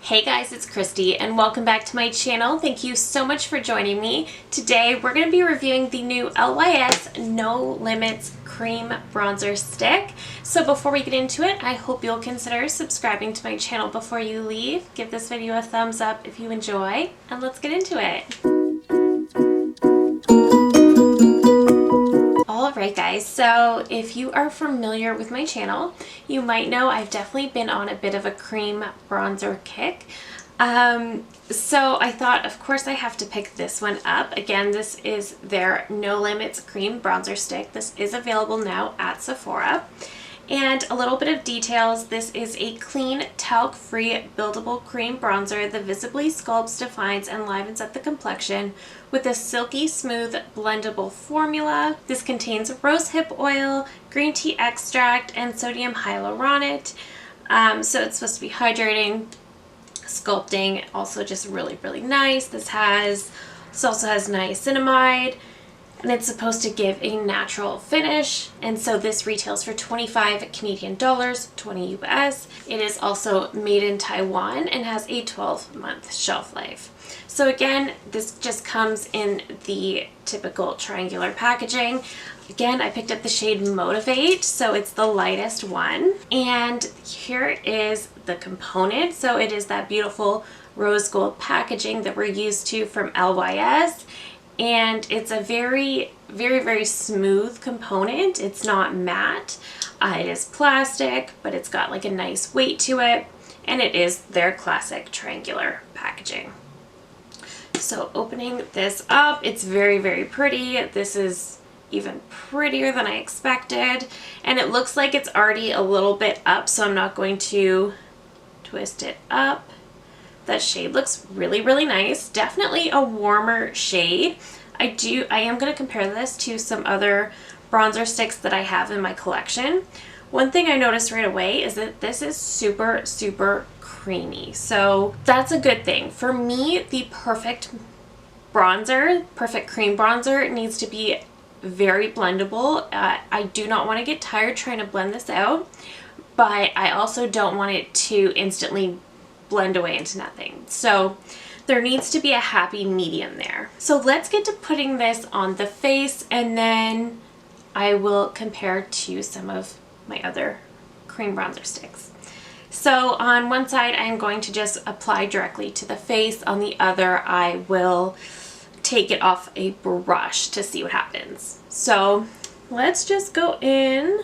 Hey guys, it's Christy and welcome back to my channel. Thank you so much for joining me. Today we're going to be reviewing the new LYS No Limits Cream Bronzer Stick. So before we get into it, I hope you'll consider subscribing to my channel before you leave. Give this video a thumbs up if you enjoy, and let's get into it. Alright guys, so if you are familiar with my channel, you might know I've definitely been on a bit of a cream bronzer kick. So I thought, of course, I have to pick this one up. Again, this is their No Limits Cream Bronzer Stick. This is available now at Sephora. And a little bit of details, this is a clean, talc-free, buildable cream bronzer that visibly sculpts, defines, and livens up the complexion with a silky smooth blendable formula. This contains rosehip oil, green tea extract, and sodium hyaluronate. So it's supposed to be hydrating, sculpting, also just really, really nice. This also has niacinamide. And it's supposed to give a natural finish, and so this retails for 25 Canadian dollars, 20 US. It is also made in Taiwan and has a 12-month shelf life. So again, this just comes in the typical triangular packaging. Again, I picked up the shade Motivate, so it's the lightest one. And here is the component. So it is that beautiful rose gold packaging that we're used to from LYS. And it's a very, very, very smooth component. It's not matte. It is plastic, but it's got like a nice weight to it. And it is their classic triangular packaging. So opening this up, it's very, very pretty. This is even prettier than I expected. And it looks like it's already a little bit up, so I'm not going to twist it up. That shade looks really, really nice. Definitely a warmer shade. I am going to compare this to some other bronzer sticks that I have in my collection. One thing I noticed right away is that this is super, super creamy. So that's a good thing. For me, the perfect bronzer, perfect cream bronzer needs to be very blendable. I do not want to get tired trying to blend this out, but I also don't want it to instantly blend away into nothing. So there needs to be a happy medium there. So let's get to putting this on the face, and then I will compare to some of my other cream bronzer sticks. So on one side, I'm going to just apply directly to the face. On the other, I will take it off a brush to see what happens. So let's just go in.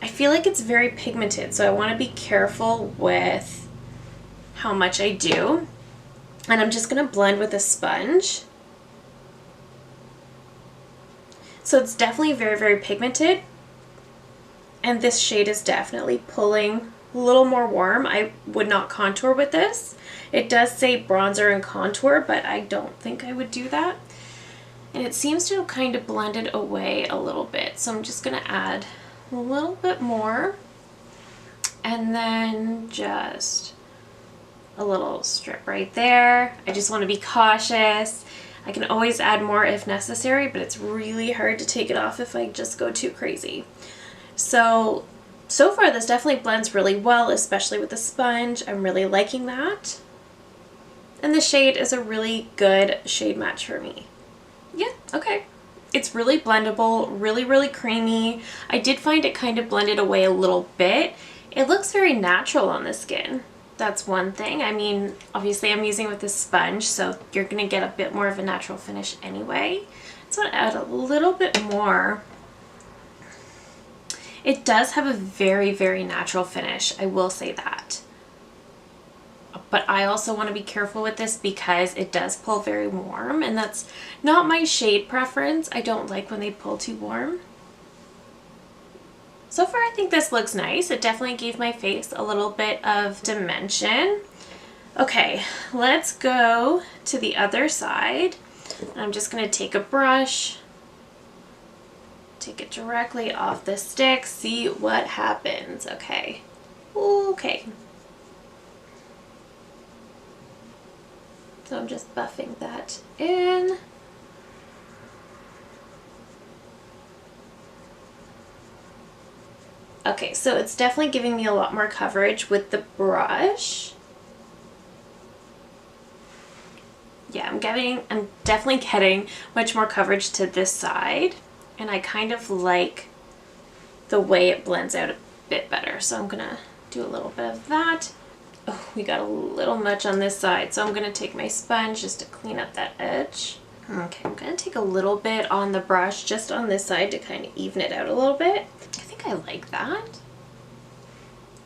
I feel like it's very pigmented, so I want to be careful with how much I do, and I'm just going to blend with a sponge. So it's definitely very, very pigmented, and this shade is definitely pulling a little more warm. I would not contour with this. It does say bronzer and contour, but I don't think I would do that, and it seems to have kind of blended away a little bit, so I'm just going to add a little bit more, and then just a little strip right there. I just want to be cautious. I can always add more if necessary, but it's really hard to take it off if I just go too crazy. So far this definitely blends really well, especially with the sponge. I'm really liking that. And the shade is a really good shade match for me. Yeah, okay. It's really blendable, really, really creamy. I did find it kind of blended away a little bit. It looks very natural on the skin. That's one thing. I mean, obviously I'm using it with a sponge, so you're going to get a bit more of a natural finish anyway. So I'm going to add a little bit more. It does have a very, very natural finish, I will say that. But I also want to be careful with this because it does pull very warm, and that's not my shade preference. I don't like when they pull too warm. So far, I think this looks nice. It definitely gave my face a little bit of dimension. Okay, let's go to the other side. I'm just going to take a brush, take it directly off the stick, see what happens. Okay. Okay. So I'm just buffing that in. Okay, so it's definitely giving me a lot more coverage with the brush. Yeah, I'm definitely getting much more coverage to this side, and I kind of like the way it blends out a bit better. So I'm gonna do a little bit of that. Oh, we got a little much on this side, so I'm gonna take my sponge just to clean up that edge. Okay, I'm gonna take a little bit on the brush just on this side to kind of even it out a little bit. I think I like that.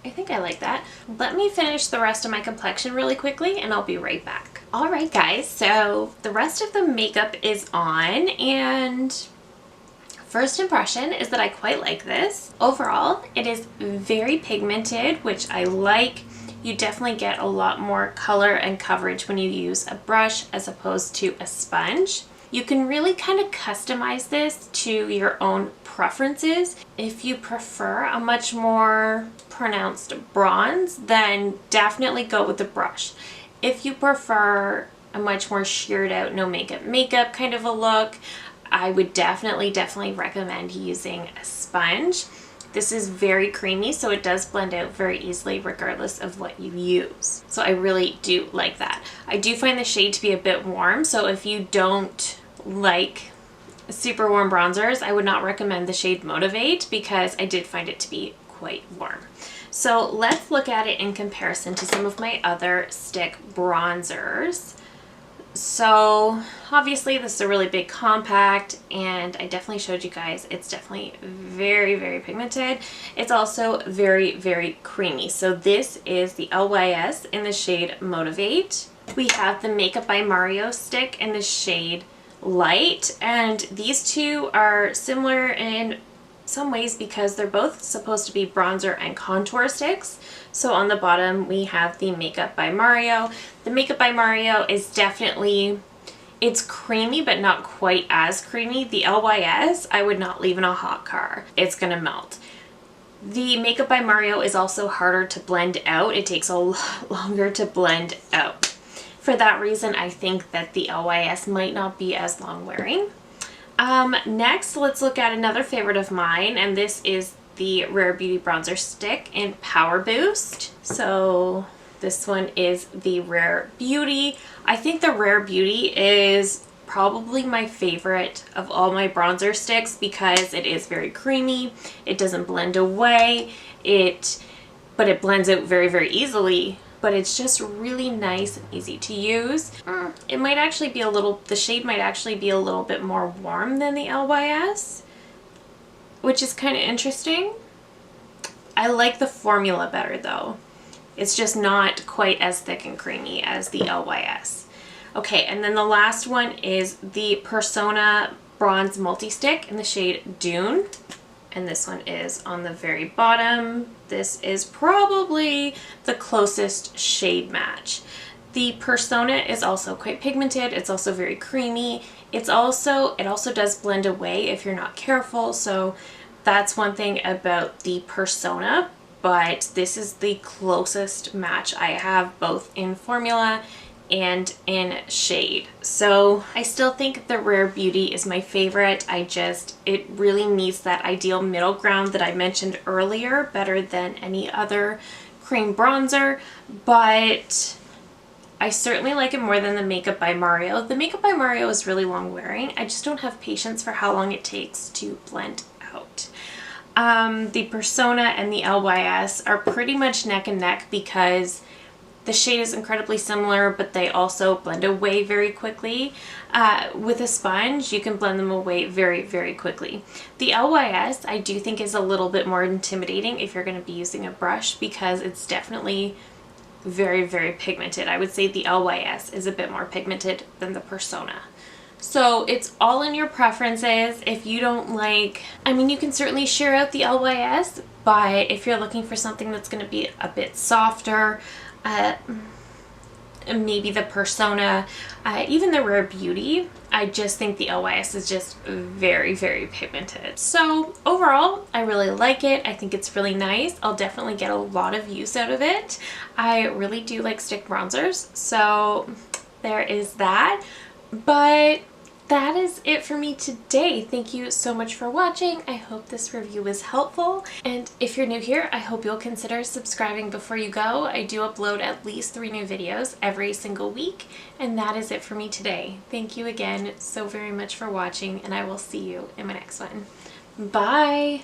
I think I like that. Let me finish the rest of my complexion really quickly and I'll be right back. All right, guys, so the rest of the makeup is on, and first impression is that I quite like this. Overall, it is very pigmented, which I like. You definitely get a lot more color and coverage when you use a brush as opposed to a sponge. You can really kind of customize this to your own preferences. If you prefer a much more pronounced bronze, then definitely go with the brush. If you prefer a much more sheared out, no makeup kind of a look, I would definitely recommend using a sponge. This is very creamy, so it does blend out very easily regardless of what you use. So I really do like that. I do find the shade to be a bit warm, so if you don't like super warm bronzers, I would not recommend the shade Motivate because I did find it to be quite warm. So let's look at it in comparison to some of my other stick bronzers. So obviously this is a really big compact, and I definitely showed you guys it's definitely very pigmented. It's also very creamy. So this is the LYS in the shade Motivate. We have the Makeup by Mario stick in the shade Light, and these two are similar in some ways because they're both supposed to be bronzer and contour sticks. So on the bottom we have the Makeup by Mario. The Makeup by Mario is definitely, it's creamy but not quite as creamy. The LYS I would not leave in a hot car. It's gonna melt. The Makeup by Mario is also harder to blend out. It takes a lot longer to blend out. For that reason, I think that the LYS might not be as long wearing. Next, let's look at another favorite of mine, and this is the Rare Beauty Bronzer Stick in Power Boost. So this one is the Rare Beauty. I think the Rare Beauty is probably my favorite of all my bronzer sticks because it is very creamy. It doesn't blend away. But it blends out very easily. But it's just really nice and easy to use. It might actually be the shade might actually be a little bit more warm than the LYS, which is kind of interesting. I like the formula better though. It's just not quite as thick and creamy as the LYS. Okay, and then the last one is the Persona Bronze Multi-Stick in the shade Dune. And this one is on the very bottom. This is probably the closest shade match. The Persona is also quite pigmented. It's also very creamy. It also does blend away if you're not careful. So that's one thing about the Persona, but this is the closest match I have both in formula and in shade. So I still think the Rare Beauty is my favorite. It really needs that ideal middle ground that I mentioned earlier better than any other cream bronzer, but I certainly like it more than the Makeup by Mario. The Makeup by Mario is really long wearing. I just don't have patience for how long it takes to blend out. The Persona and the LYS are pretty much neck and neck because the shade is incredibly similar, but they also blend away very quickly. With a sponge, you can blend them away very quickly. The LYS, I do think, is a little bit more intimidating if you're going to be using a brush because it's definitely very pigmented. I would say the LYS is a bit more pigmented than the Persona. So it's all in your preferences. If you don't like, I mean, you can certainly shear out the LYS, but if you're looking for something that's going to be a bit softer, maybe the Persona, even the Rare Beauty, I just think the LYS is just very pigmented. So overall, I really like it. I think it's really nice. I'll definitely get a lot of use out of it. I really do like stick bronzers, so there is that. But that is it for me today. Thank you so much for watching. I hope this review was helpful. And if you're new here, I hope you'll consider subscribing before you go. I do upload at least 3 new videos every single week. And that is it for me today. Thank you again so very much for watching, and I will see you in my next one. Bye!